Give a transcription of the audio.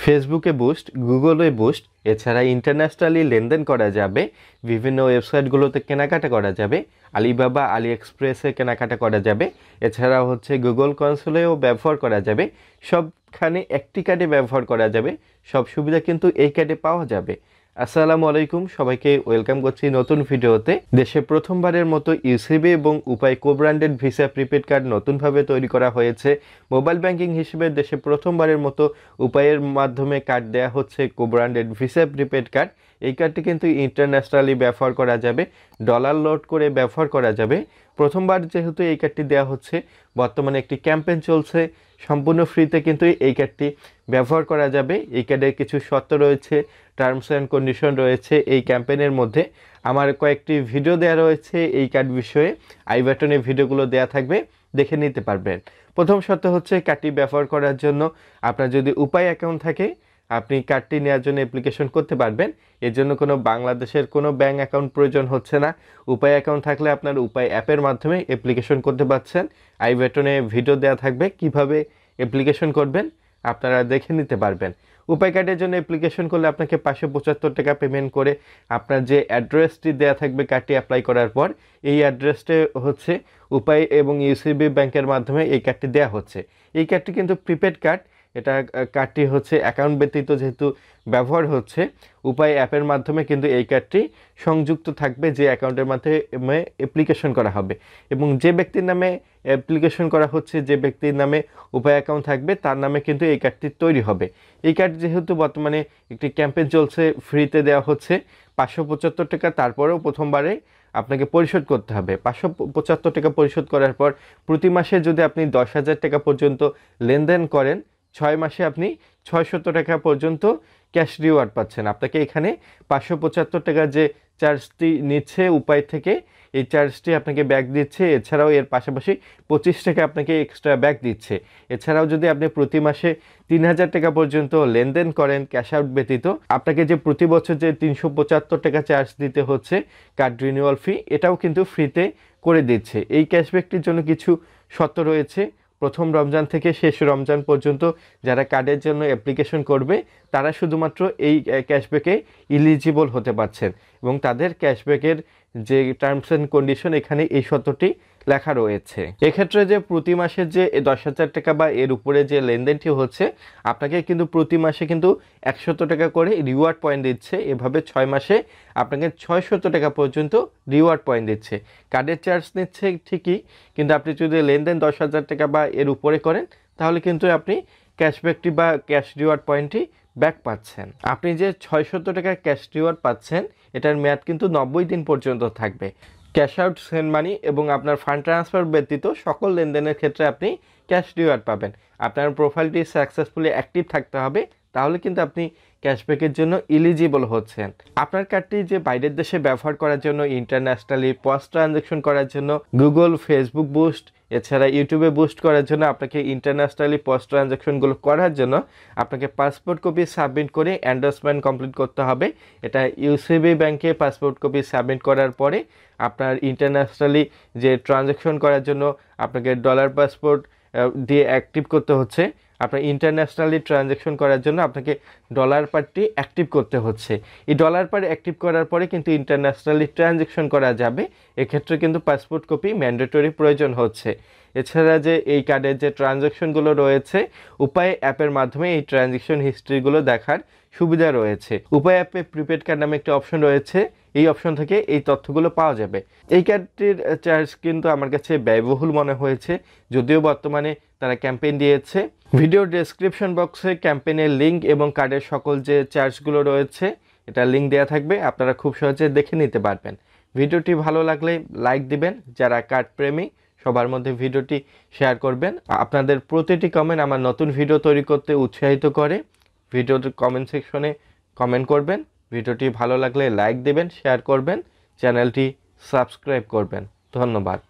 ফেসবুকে বুস্ট, গুগলে বুস্ট, এছাড়া ইন্টারন্যাশনালি লেনদেন করা যাবে, বিভিন্ন ওয়েবসাইটগুলোতে কেনাকাটা করা যাবে, আলিবাবা, আলি এক্সপ্রেসে কেনাকাটা করা যাবে, এছাড়া গুগল কনসোলেও ব্যবহার করা যাবে। সবখানে একটি কার্ডে ব্যবহার করা যাবে, সব সুবিধা কিন্তু এই কার্ডে পাওয়া যাবে। আসসালামু আলাইকুম, সবাইকে ওয়েলকাম করছি নতুন ভিডিওতে। দেশে প্রথমবারের মতো ইউসিবি এবং উপায় কো-ব্র্যান্ডেড ভিসা প্রিপেড কার্ড নতুনভাবে তৈরি করা হয়েছে। মোবাইল ব্যাংকিং হিসেবে দেশে প্রথমবারের মতো উপায়ের মাধ্যমে কার্ড দেয়া হচ্ছে কো-ব্র্যান্ডেড ভিসা প্রিপেড কার্ড। এই কার্ডটি কিন্তু ইন্টারন্যাশনালি ব্যবহার করা যাবে, ডলার লোড করে ব্যবহার করা যাবে। প্রথমবার যেহেতু এই কার্ডটি দেওয়া হচ্ছে, বর্তমানে একটি ক্যাম্পেইন চলছে, সম্পূর্ণ ফ্রিতে কিন্তু এই কার্ডটি ব্যবহার করা যাবে। এই কার্ডের কিছু শর্ত রয়েছে, টার্মস অ্যান্ড কন্ডিশন রয়েছে এই ক্যাম্পেইনের মধ্যে। আমার কয়েকটি ভিডিও দেওয়া রয়েছে এই কার্ড বিষয়ে, আই বাটনে ভিডিওগুলো দেওয়া থাকবে, দেখে নিতে পারবেন। প্রথম শর্ত হচ্ছে কার্ডটি ব্যবহার করার জন্য আপনার যদি উপায় অ্যাকাউন্ট থাকে, আপনি কার্ডটি নেওয়ার জন্য অ্যাপ্লিকেশন করতে পারবেন। এর জন্য কোনো বাংলাদেশের কোনো ব্যাঙ্ক অ্যাকাউন্ট প্রয়োজন হচ্ছে না। উপায় অ্যাকাউন্ট থাকলে আপনার উপায় অ্যাপের মাধ্যমে অ্যাপ্লিকেশন করতে পারছেন। আই বাটনে ভিডিও দেওয়া থাকবে, কিভাবে অ্যাপ্লিকেশন করবেন আপনারা দেখে নিতে পারবেন। উপায় কার্ডের জন্য অ্যাপ্লিকেশন করলে আপনাকে 575 টাকা পেমেন্ট করে আপনার যে অ্যাড্রেসটি দেওয়া থাকবে কার্ডটি অ্যাপ্লাই করার পর, এই অ্যাড্রেসটি উপায় এবং ইউসিবি ব্যাংকের মাধ্যমে এই কার্ডটি দেওয়া হচ্ছে। এই কার্ডটি কিন্তু প্রিপেড কার্ড। এটা কার্ডটি অ্যাকাউন্ট ব্যতীত যেহেতু ব্যবহার হচ্ছে, উপায় অ্যাপের মাধ্যমে কিন্তু এই কার্ডটি সংযুক্ত থাকবে যে অ্যাকাউন্টের মাধ্যমে অ্যাপ্লিকেশন করা হবে। এবং যে ব্যক্তির নামে অ্যাপ্লিকেশন করা হচ্ছে, যে ব্যক্তির নামে উপায় অ্যাকাউন্ট থাকবে, তার নামে কিন্তু এই কার্ডটি তৈরি হবে। এই কার্ড যেহেতু বর্তমানে একটি ক্যাম্পেইন চলছে, ফ্রিতে দেওয়া হচ্ছে 575 টাকা। তারপরেও প্রথমবারে আপনাকে পরিশোধ করতে হবে। 575 টাকা পরিশোধ করার পর প্রতি মাসে যদি আপনি 10,000 টাকা পর্যন্ত লেনদেন করেন, 6 মাসে আপনি 600 টাকা পর্যন্ত ক্যাশ রিওয়ার্ড পাচ্ছেন। আপনাকে এখানে 575 টাকা যে চার্জটি নিচ্ছে উপায় থেকে, এই চার্জটি আপনাকে ব্যাক দিচ্ছে। এছাড়াও এর পাশাপাশি 25 টাকা আপনাকে এক্সট্রা ব্যাক দিচ্ছে। এছাড়াও যদি আপনি প্রতি মাসে 3,000 টাকা পর্যন্ত লেনদেন করেন ক্যাশ আউট ব্যতীত, আপনাকে যে প্রতি বছর যে 375 টাকা চার্জ দিতে হচ্ছে কার্ড রিনিউয়াল ফি, এটাও কিন্তু ফ্রিতে করে দিচ্ছে। এই ক্যাশব্যাকটির জন্য কিছু শর্ত রয়েছে। প্রথম রমজান থেকে শেষ রমজান পর্যন্ত যারা কার্ডের জন্য অ্যাপ্লিকেশন করবে, তারা শুধুমাত্র এই ক্যাশব্যাকে ইলিজিবল হতে পারছেন। এবং তাদের ক্যাশব্যাকের যে টার্মস অ্যান্ড কন্ডিশন, এখানে এই শর্তটি লেখা রয়েছে। এক্ষেত্রে যে প্রতি মাসে যে 10,000 টাকা বা এর উপরে যে লেনদেনটি হচ্ছে, আপনাকে কিন্তু প্রতি মাসে কিন্তু 100 টাকা করে রিওয়ার্ড পয়েন্ট দিচ্ছে। এভাবে 6 মাসে আপনাকে 600 টাকা পর্যন্ত রিওয়ার্ড পয়েন্ট দিচ্ছে। কার্ডের চার্জ নিচ্ছে ঠিকই, কিন্তু আপনি যদি লেনদেন 10,000 টাকা বা এর উপরে করেন, তাহলে কিন্তু আপনি ক্যাশব্যাকটি বা ক্যাশ রিওয়ার্ড পয়েন্টটি ব্যাক পাচ্ছেন। আপনি যে 600 টাকা ক্যাশ রিওয়ার্ড পাচ্ছেন, এটার মেয়াদ কিন্তু 90 দিন পর্যন্ত থাকবে। ক্যাশ আউট, সেন্ড মানি এবং আপনার ফান্ড ট্রান্সফার ব্যতীত সকল লেনদেনের ক্ষেত্রে আপনি ক্যাশ রিওয়ার্ড পাবেন। আপনার প্রোফাইলটি সাকসেসফুলি অ্যাক্টিভ থাকতে হবে, তাহলে কিন্তু আপনি ক্যাশব্যাকের জন্য ইলিজিবল হচ্ছেন। আপনার কার্ডটি যে বাইরের দেশে ব্যবহার করার জন্য, ইন্টারন্যাশনালি পোস্ট ট্রানজ্যাকশন করার জন্য, গুগল, ফেসবুক বুস্ট, এছাড়া ইউটিউবে বুস্ট করার জন্য, আপনাকে ইন্টারন্যাশনালি পোস্ট ট্রানজ্যাকশনগুলো করার জন্য আপনাকে পাসপোর্ট কপি সাবমিট করে এন্ডোর্সমেন্ট কমপ্লিট করতে হবে। এটা ইউসিবি ব্যাংকে পাসপোর্ট কপি সাবমিট করার পরে আপনার ইন্টারন্যাশনালি যে ট্রানজ্যাকশন করার জন্য আপনাকে ডলার পাসপোর্ট দিয়ে অ্যাক্টিভ করতে হচ্ছে। আপনার ইন্টারন্যাশনালি ট্রানজ্যাকশন করার জন্য আপনাকে ডলার পারটি অ্যাক্টিভ করতে হচ্ছে। এই ডলার পার অ্যাক্টিভ করার পরে কিন্তু ইন্টারন্যাশনালি ট্রানজ্যাকশন করা যাবে। এক্ষেত্রে কিন্তু পাসপোর্ট কপি ম্যান্ডেটরি প্রয়োজন হচ্ছে। এছাড়া যে এই কার্ডের যে ট্রানজ্যাকশনগুলো রয়েছে, উপায় অ্যাপের মাধ্যমে এই ট্রানজ্যাকশন হিস্ট্রিগুলো দেখার সুবিধা রয়েছে। উপায় অ্যাপে প্রিপেড কার্ড নামে একটি অপশন রয়েছে, এই অপশন থেকে এই তথ্যগুলো পাওয়া যাবে। এই কার্ডটির চার্জ কিন্তু আমার কাছে ব্যয়বহুল মনে হয়েছে, যদিও বর্তমানে তারা ক্যাম্পেইন দিয়েছে। ভিডিও ডেসক্রিপশন বক্সে ক্যাম্পেইনের লিঙ্ক এবং কার্ডের সকল যে চার্জগুলো রয়েছে, এটা লিঙ্ক দেওয়া থাকবে, আপনারা খুব সহজে দেখে নিতে পারবেন। ভিডিওটি ভালো লাগলে লাইক দিবেন, যারা কার্ড প্রেমী সবার মধ্যে ভিডিওটি শেয়ার করবেন। আপনাদের প্রতিটি কমেন্ট আমার নতুন ভিডিও তৈরি করতে উৎসাহিত করে। ভিডিওটির কমেন্ট সেকশনে কমেন্ট করবেন। ভিডিওটি ভালো লাগলে লাইক দেবেন, শেয়ার করবেন, চ্যানেলটি সাবস্ক্রাইব করবেন। ধন্যবাদ।